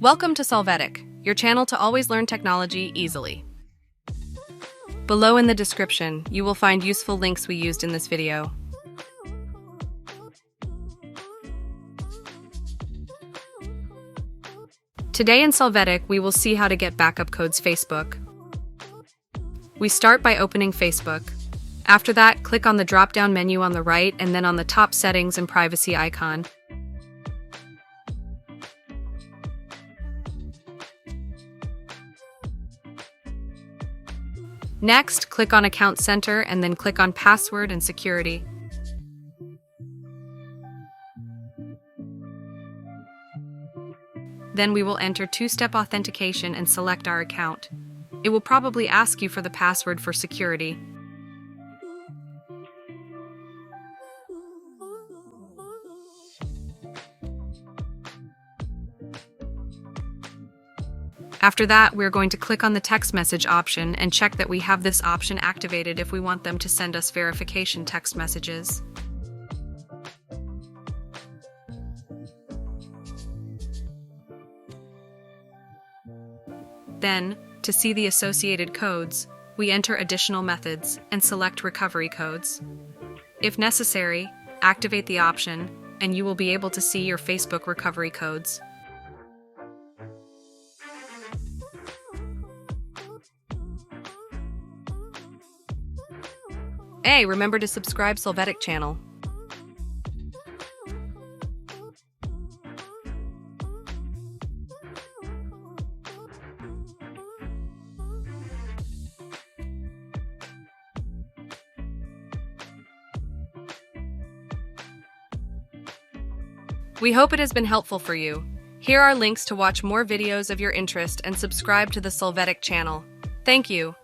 Welcome to Solvetic, your channel to always learn technology easily. Below in the description, you will find useful links we used in this video. Today in Solvetic, we will see how to get backup codes Facebook. We start by opening Facebook. After that, click on the drop-down menu on the right and then on the top settings and privacy icon. Next, click on Account Center and then click on Password and Security. Then we will enter two-step authentication and select our account. It will probably ask you for the password for security. After that, we're going to click on the text message option and check that we have this option activated if we want them to send us verification text messages. Then, to see the associated codes, we enter additional methods and select recovery codes. If necessary, activate the option, and you will be able to see your Facebook recovery codes. Hey, remember to subscribe Solvetic channel. We hope it has been helpful for you. Here are links to watch more videos of your interest and subscribe to the Solvetic channel. Thank you.